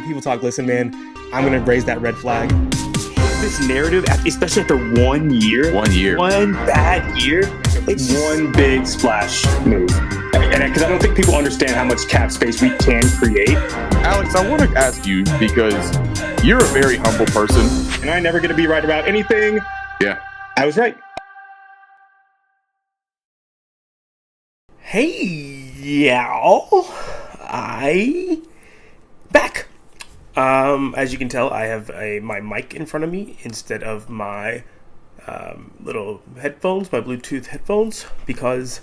when people talk, listen, man, I'm going to raise that red flag. This narrative, especially after 1 year. 1 year. One bad year. It's one big splash move. And because I don't think people understand how much cap space we can create. Alex, I want to ask you, because you're a very humble person. And I'm never going to be right about anything. Yeah. I was right. Hey, y'all. Back. As you can tell, I have my mic in front of me instead of my little headphones, my Bluetooth headphones, because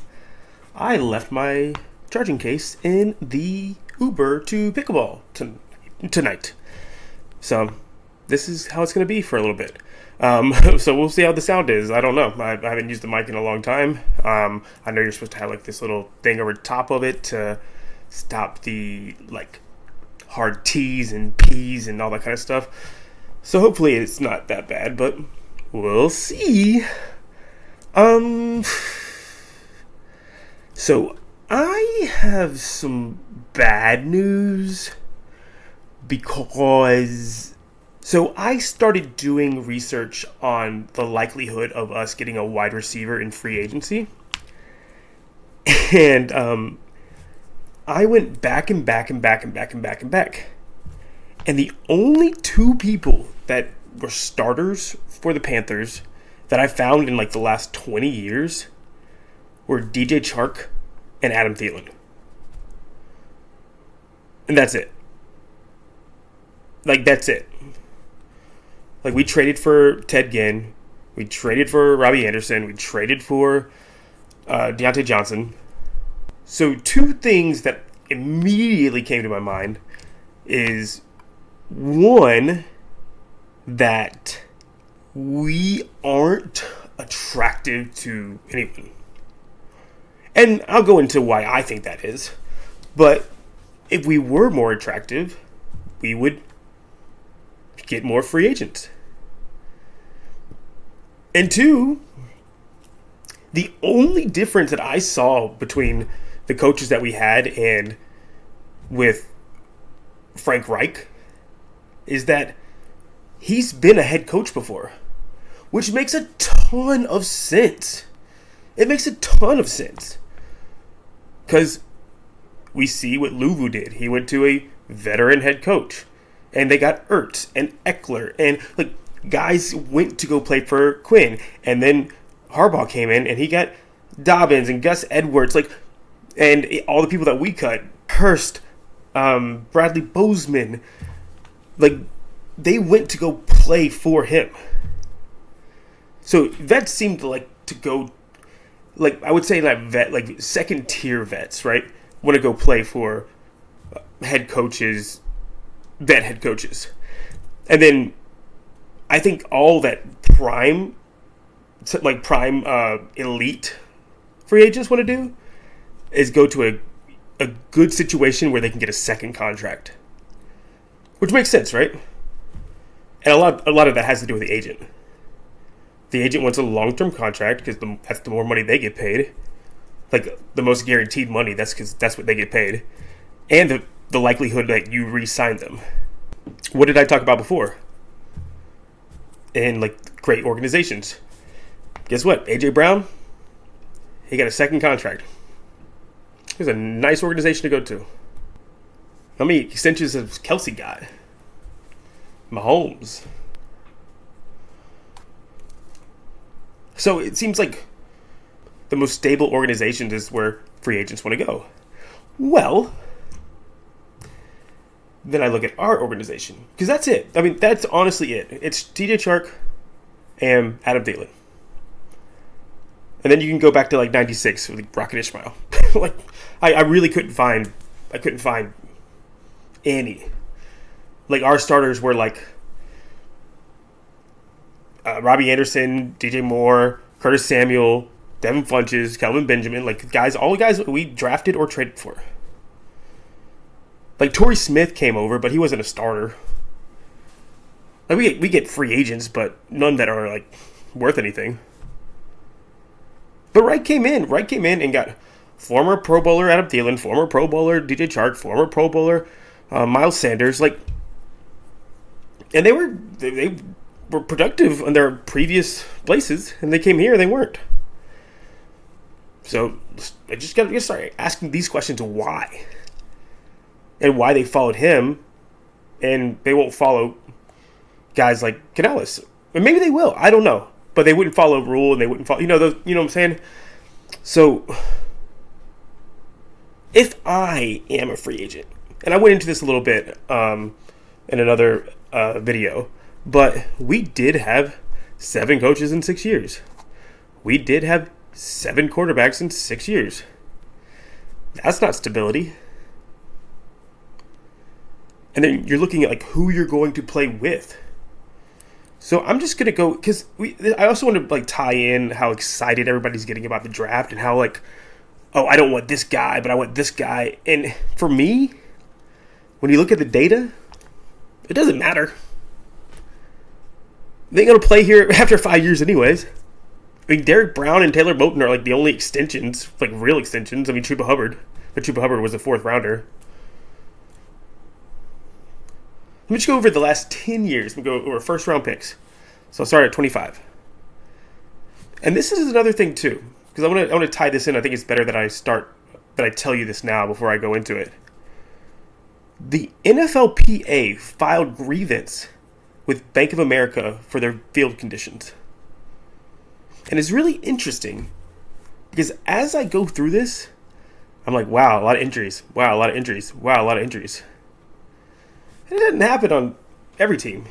I left my charging case in the Uber to pickleball tonight. So this is how it's going to be for a little bit. So we'll see how the sound is. I don't know. I haven't used the mic in a long time. I know you're supposed to have like this little thing over top of it to stop the like hard T's and P's and all that kind of stuff. So hopefully it's not that bad, but we'll see. So I have some bad news because I started doing research on the likelihood of us getting a wide receiver in free agency. And I went back. And the only two people that were starters for the Panthers that I found in like the last 20 years were DJ Chark and Adam Thielen. And that's it. Like, that's it. Like, we traded for Ted Ginn. We traded for Robbie Anderson. We traded for Deontay Johnson. So two things that immediately came to my mind is, one, that we aren't attractive to anyone. And I'll go into why I think that is. But if we were more attractive, we would get more free agents. And two, the only difference that I saw between the coaches that we had and with Frank Reich is that he's been a head coach before, which makes a ton of sense. It makes a ton of sense. Because we see what Louvu did. He went to a veteran head coach. And they got Ertz and Eckler. And like guys went to go play for Quinn. And then Harbaugh came in and he got Dobbins and Gus Edwards. Like, and all the people that we cut. Hurst, Bradley Bozeman. Like, they went to go play for him. So that seemed like to go, like I would say that like second tier vets, right, want to go play for head coaches, vet head coaches. And then I think all that prime elite free agents want to do is go to a good situation where they can get a second contract, which makes sense, right? And a lot of that has to do with the agent. The agent wants a long-term contract because that's the more money they get paid. Like, the most guaranteed money, that's because that's what they get paid. And the likelihood that you re-sign them. What did I talk about before? In, like, great organizations. Guess what? A.J. Brown, he got a second contract. It was a nice organization to go to. How many extensions has Kelsey got? Mahomes. So it seems like the most stable organizations is where free agents want to go. Well, then I look at our organization. Because that's it. I mean, that's honestly it. It's DJ Chark and Adam Thielen. And then you can go back to like 96 with Rocket Ishmael. Like, I really couldn't find any. Like, our starters were like Robbie Anderson, DJ Moore, Curtis Samuel, Devin Funches, Kelvin Benjamin, like all the guys we drafted or traded for. Like, Torrey Smith came over, but he wasn't a starter. Like, we get free agents, but none that are like worth anything. But Wright came in and got former Pro Bowler Adam Thielen, former Pro Bowler DJ Chark, former Pro Bowler Miles Sanders. Like, And they were productive in their previous places, and they came here and they weren't. So I just got to start asking these questions: why, and why they followed him, and they won't follow guys like Canales. And maybe they will. I don't know, but they wouldn't follow rule, and they wouldn't follow. You know what I'm saying? So if I am a free agent, and I went into this a little bit in another video, but we did have 7 coaches in 6 years. We did have 7 quarterbacks in 6 years. That's not stability. And then you're looking at like who you're going to play with. So I'm just gonna go because I also want to like tie in how excited everybody's getting about the draft and how like, oh, I don't want this guy, but I want this guy. And for me, when you look at the data, it doesn't matter. They ain't gonna play here after 5 years anyways. I mean, Derek Brown and Taylor Moton are like the only extensions, like real extensions. I mean, Chuba Hubbard, but Chuba Hubbard was a 4th rounder. Let me just go over the last 10 years. We'll go over first round picks. So I'll start at 25. And this is another thing too, because I want to tie this in. I think it's better that I tell you this now before I go into it. The NFLPA filed grievance with Bank of America for their field conditions. And it's really interesting because as I go through this, I'm like, wow, a lot of injuries. Wow, a lot of injuries. Wow, a lot of injuries. And it didn't happen on every team.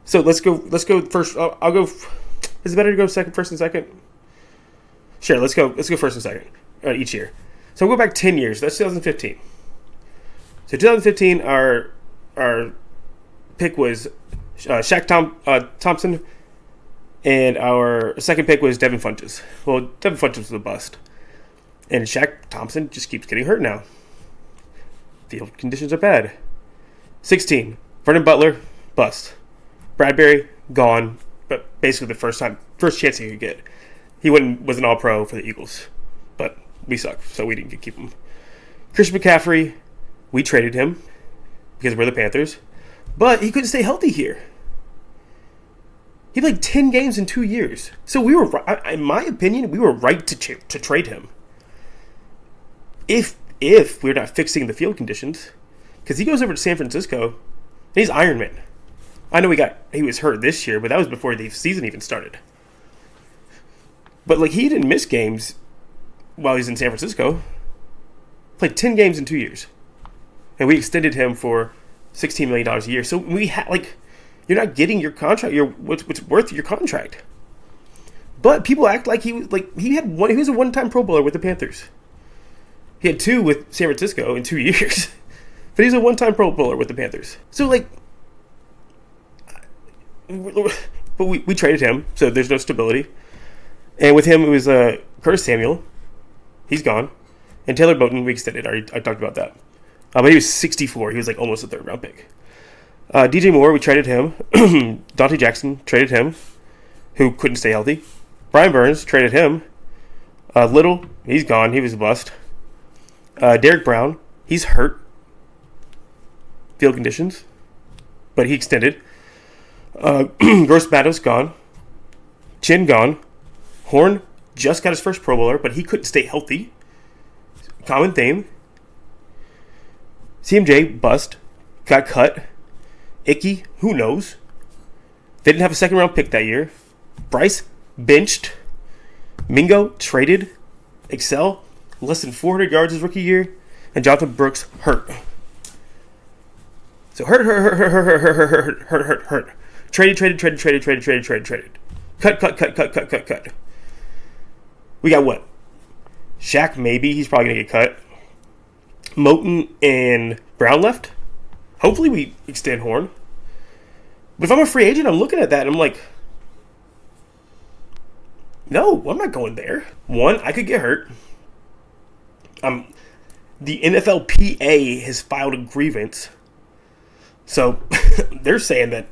So let's go first. I'll go. Is it better to go first and second? Sure, let's go first and second each year. So we'll go back 10 years. That's 2015. So 2015, our pick was Shaq Thompson, and our second pick was Devin Funchess. Well, Devin Funchess was a bust, and Shaq Thompson just keeps getting hurt now. Field conditions are bad. 16, Vernon Butler, bust. Bradbury, gone, but basically the first chance he could get. He was an all-pro for the Eagles, but we suck, so we didn't keep him. Christian McCaffrey, we traded him because we're the Panthers, but he couldn't stay healthy here. He played 10 games in 2 years. So we were, in my opinion, we were right to trade him. If we're not fixing the field conditions, because he goes over to San Francisco, and he's Iron Man. I know he was hurt this year, but that was before the season even started. But like he didn't miss games while he's in San Francisco. Played 10 games in 2 years, and we extended him for $16 million a year. So we had you're not getting your contract. What's worth your contract. But people act like he was he was a one-time Pro Bowler with the Panthers. He had 2 with San Francisco in 2 years. But he's a one-time Pro Bowler with the Panthers. So, but we traded him, so there's no stability. And with him, it was Curtis Samuel. He's gone. And Taylor Moton, we extended. I talked about that. But he was 64. He was almost a 3rd-round pick. DJ Moore, we traded him. Dante Jackson, traded him, who couldn't stay healthy. Brian Burns, traded him. Little, he's gone. He was a bust. Derek Brown, he's hurt. Field conditions. But he extended. Gross Matos, gone. Chin, gone. Horn just got his first Pro Bowler, but he couldn't stay healthy. Common theme. CMJ, bust. Got cut. Icky, who knows? They didn't have a 2nd-round pick that year. Bryce, benched. Mingo, traded. Excel, less than 400 yards his rookie year. And Jonathan Brooks, hurt. So hurt. Traded. Cut. We got what? Shaq, maybe. He's probably going to get cut. Moton and Brown left. Hopefully we extend Horn. But if I'm a free agent, I'm looking at that and I'm like, no, I'm not going there. One, I could get hurt. The NFLPA has filed a grievance. So they're saying that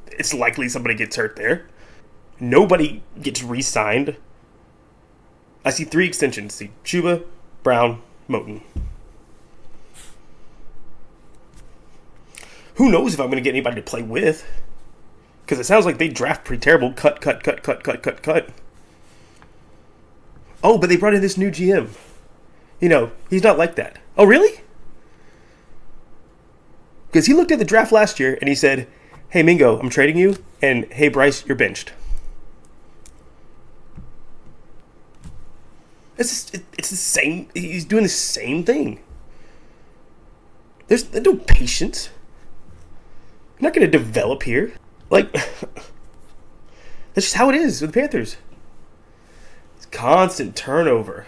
it's likely somebody gets hurt there. Nobody gets re-signed. I see 3 extensions. See Chuba, Brown, Moton. Who knows if I'm going to get anybody to play with? Because it sounds like they draft pretty terrible. Cut. Oh, but they brought in this new GM. He's not like that. Oh, really? Because he looked at the draft last year and he said, hey, Mingo, I'm trading you. And hey, Bryce, you're benched. It's the same. He's doing the same thing. There's no patience. You're not going to develop here. Like, that's just how it is with the Panthers. It's constant turnover.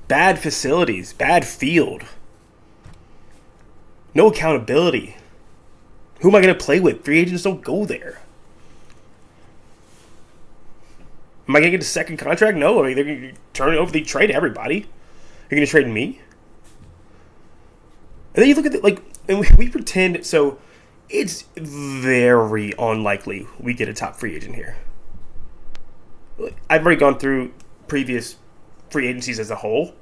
Bad facilities. Bad field. No accountability. Who am I going to play with? Free agents don't go there. Am I going to get a second contract? No. I mean, they're going to turn it over. They trade everybody. You're going to trade me? And then you look at it, and we pretend, so it's very unlikely we get a top free agent here. I've already gone through previous free agencies as a whole.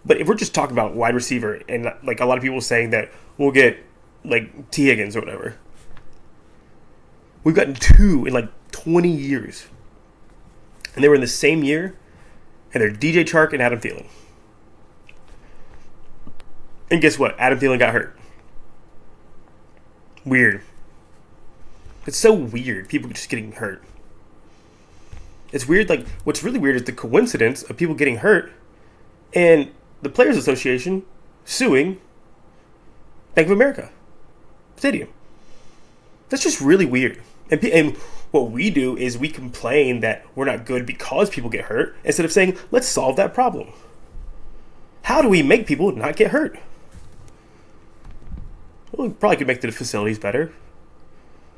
But if we're just talking about wide receiver, and a lot of people saying that we'll get T. Higgins or whatever. We've gotten 2 in 20 years. And they were in the same year, and they're DJ Chark and Adam Thielen. And guess what? Adam Thielen got hurt. Weird. It's so weird. People just getting hurt. It's weird. What's really weird is the coincidence of people getting hurt and the Players Association suing Bank of America Stadium. That's just really weird. And what we do is we complain that we're not good because people get hurt instead of saying, let's solve that problem. How do we make people not get hurt? Well, we probably could make the facilities better.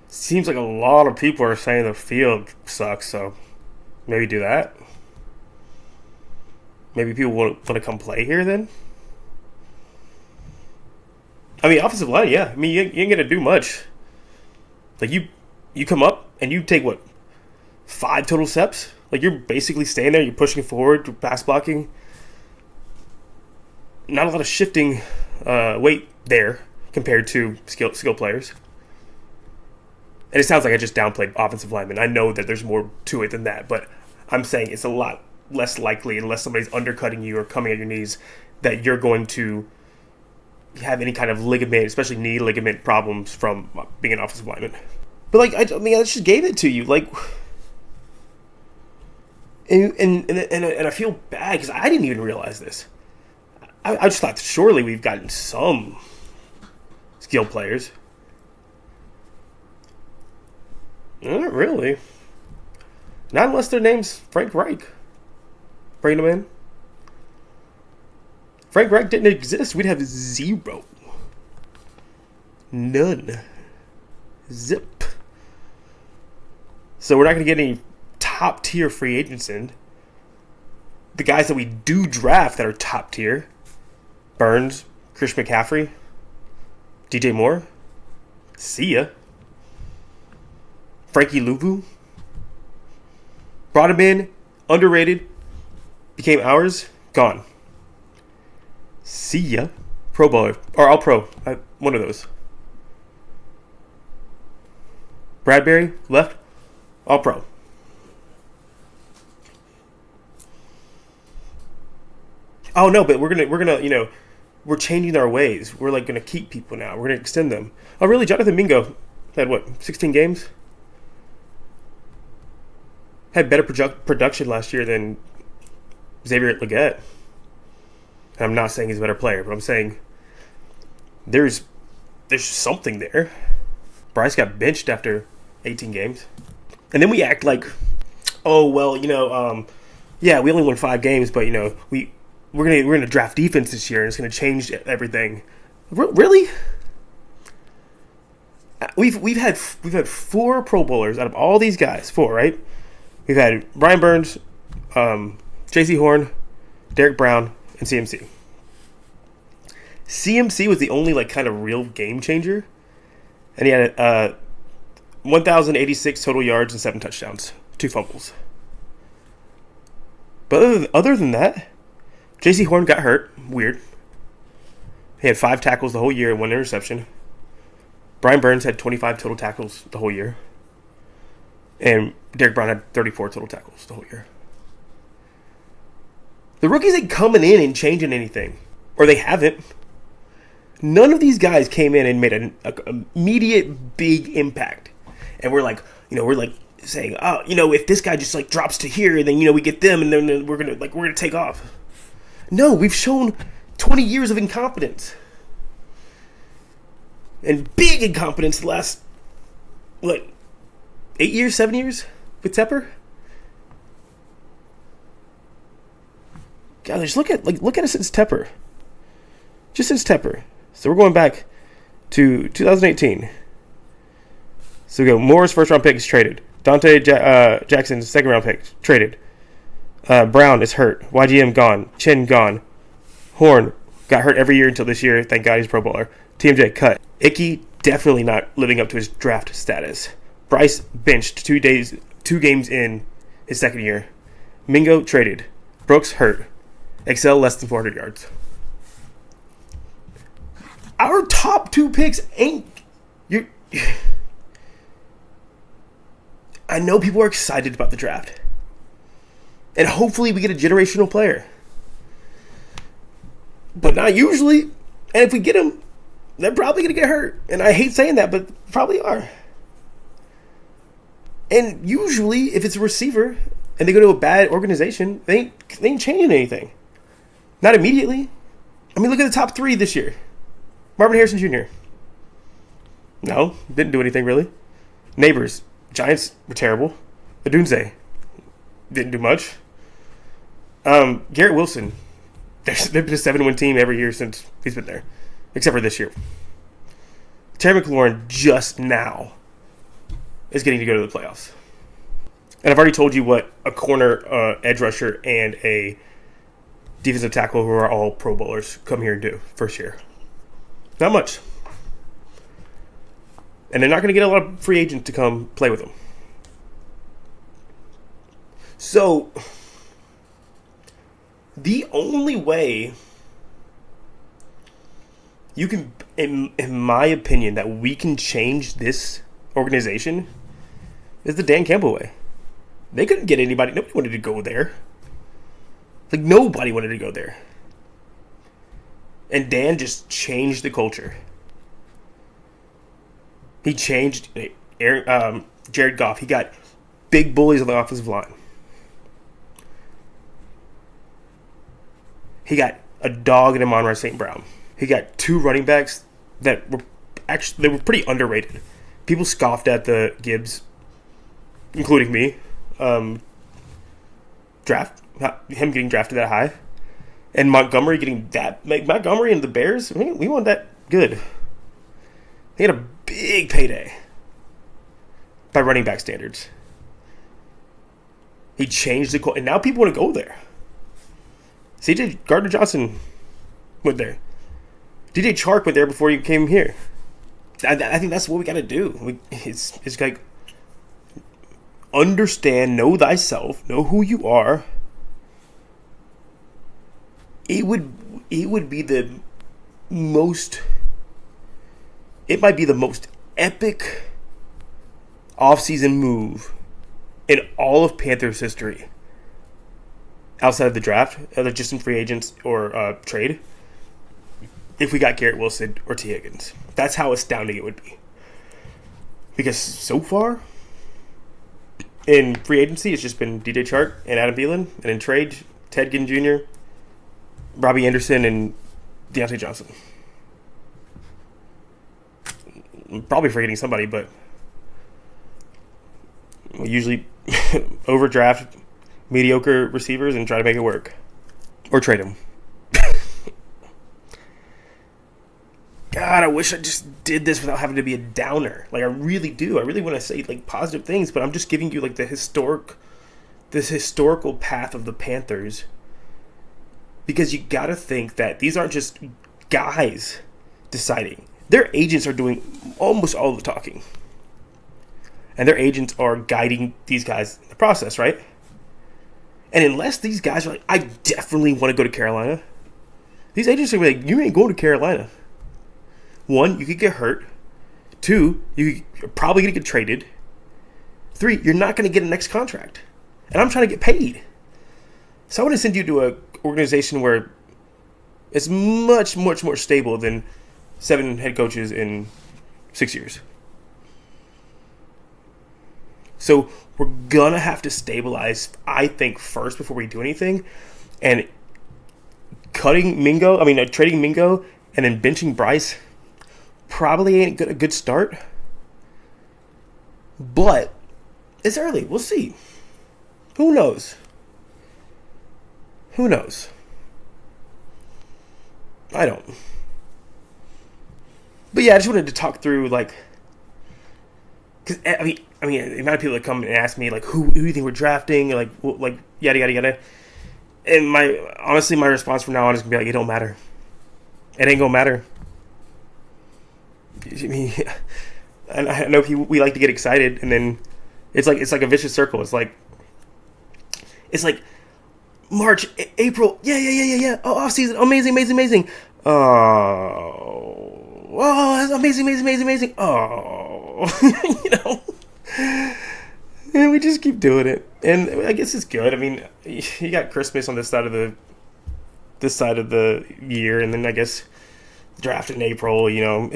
Seems like a lot of people are saying the field sucks, so maybe do that. Maybe people want to come play here then? I mean, offensive line, yeah. I mean, you ain't going to do much. You come up and you take, 5 total steps? You're basically staying there. You're pushing forward, pass blocking. Not a lot of shifting weight there compared to skill players. And it sounds like I just downplayed offensive linemen. I know that there's more to it than that, but I'm saying it's a lot less likely, unless somebody's undercutting you or coming at your knees, that you're going to have any kind of ligament, especially knee ligament problems from being an offensive lineman. But I just gave it to you, and I feel bad because I didn't even realize this. I just thought surely we've gotten some skilled players. Not really. Not unless their name's Frank Reich. Bring him in. Frank Reich didn't exist. We'd have 0. None. Zip. So we're not going to get any top tier free agents in. The guys that we do draft that are top tier: Burns, Chris McCaffrey, DJ Moore. See ya. Frankie Louvu. Brought him in, underrated, became ours, gone. See ya. Pro Bowler. Or All Pro. One of those. Bradbury, left, All Pro. Oh no, but we're gonna, we're changing our ways. We're gonna keep people now. We're gonna extend them. Oh really? Jonathan Mingo had 16 games? Had better production last year than Xavier Legette. And I'm not saying he's a better player, but I'm saying there's something there. Bryce got benched after 18 games. And then we act like, oh well, yeah, we only won 5 games, but we're gonna draft defense this year and it's gonna change everything. Really? We've had 4 Pro Bowlers out of all these guys. 4, right? We've had Brian Burns, J.C. Horn, Derek Brown, and CMC. CMC was the only kind of real game changer, and he had 1,086 total yards and 7 touchdowns, 2 fumbles. But other than that, J.C. Horn got hurt. Weird. He had 5 tackles the whole year and 1 interception. Brian Burns had 25 total tackles the whole year. And Derek Brown had 34 total tackles the whole year. The rookies ain't coming in and changing anything. Or they haven't. None of these guys came in and made an immediate big impact. And we're like, saying, oh, if this guy just like drops to here, then we get them, and then we're gonna take off. No, we've shown 20 years of incompetence. And big incompetence the last 8 years, 7 years with Tepper? God, just look at it since Tepper. Just since Tepper. So we're going back to 2018. So we go, Moore's first round pick is traded. Dante Jackson's second round pick traded. Brown is hurt. YGM gone. Chin gone. Horn got hurt every year until this year. Thank God he's a Pro Bowler. TMJ cut. Icky definitely not living up to his draft status. Bryce benched 2 games in his second year. Mingo traded. Brooks hurt. Excel less than 400 yards. Our top 2 picks ain't... I know people are excited about the draft. And hopefully we get a generational player. But not usually. And if we get him, they're probably going to get hurt. And I hate saying that, but probably are. And usually, if it's a receiver and they go to a bad organization, they ain't changing anything. Not immediately. I mean, look at the top 3 this year. Marvin Harrison Jr. No, didn't do anything really. Neighbors, Giants were terrible. Adunze didn't do much. Garrett Wilson, they've been a 7-win team every year since he's been there, except for this year. Terry McLaurin just now is getting to go to the playoffs. And I've already told you what a corner, edge rusher, and a defensive tackle who are all Pro Bowlers come here and do first year. Not much. And they're not going to get a lot of free agents to come play with them. So, the only way you can, in my opinion, that we can change this organization is the Dan Campbell way. They couldn't get anybody. Nobody wanted to go there. Nobody wanted to go there. And Dan just changed the culture. He changed Jared Goff. He got big bullies on the offensive line. He got a dog in Amon-Ra St. Brown. He got 2 running backs that were pretty underrated. People scoffed at the Gibbs, including me, draft. Him getting drafted that high. And Montgomery getting that. Montgomery and the Bears, we weren't that good. He had a big payday by running back standards. He changed the... And now people want to go there. CJ Gardner-Johnson went there. DJ Chark went there before he came here. I think that's what we got to do. It's like... Understand, know thyself, know who you are. It would be the most... It might be the most epic offseason move in all of Panthers history. Outside of the draft, either just in free agents or trade. If we got Garrett Wilson or T. Higgins. That's how astounding it would be. Because so far, in free agency, it's just been DJ Chark and Adam Thielen. And in trade, Ted Ginn Jr., Robbie Anderson, and Deontay Johnson. I'm probably forgetting somebody, but we usually overdraft mediocre receivers and try to make it work. Or trade them. God, I wish I just did this without having to be a downer. I really do. I really want to say positive things, but I'm just giving you this historical path of the Panthers. Because you got to think that these aren't just guys deciding. Their agents are doing almost all the talking. And their agents are guiding these guys in the process, right? And unless these guys are I definitely want to go to Carolina, these agents are you ain't going to Carolina. One, you could get hurt. 2, you're probably going to get traded. 3, you're not going to get a next contract. And I'm trying to get paid. So I want to send you to an organization where it's much, much more stable than 7 head coaches in 6 years. So we're going to have to stabilize, I think, first before we do anything. And trading Mingo and then benching Bryce probably ain't a good start. But it's early. We'll see. Who knows? Who knows? I don't. But yeah, I just wanted to talk through, like, because I mean, the amount of people that come and ask me, like, who do you think we're drafting, like yada yada yada. And my response from now on is gonna be like, it don't matter. It ain't gonna matter. I mean, I know we like to get excited, and then it's like a vicious circle. It's like March, April, yeah. Oh, off season, amazing. Oh, that's amazing. Oh, and we just keep doing it, and I guess it's good. I mean, you got Christmas on this side of the year, and then I guess draft in April. We can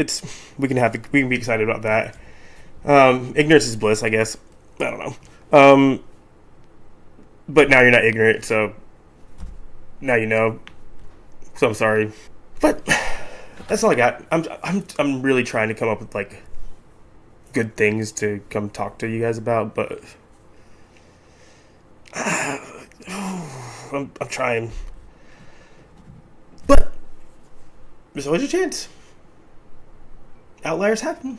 be excited about that. Ignorance is bliss, I guess. I don't know. But now you're not ignorant, so now you know. So I'm sorry, but that's all I got. I'm really trying to come up with like good things to come talk to you guys about, but I'm trying. But there's always a chance. Outliers happen.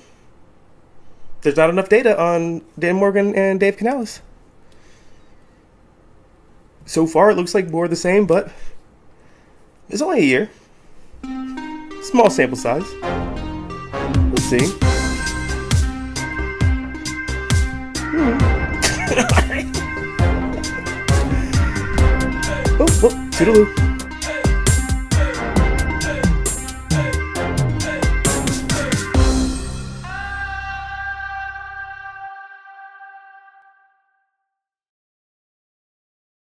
There's not enough data on Dan Morgan and Dave Canales. So far, it looks like more of the same, but it's only a year. Small sample size. We'll see. All right. Oh, toodaloo.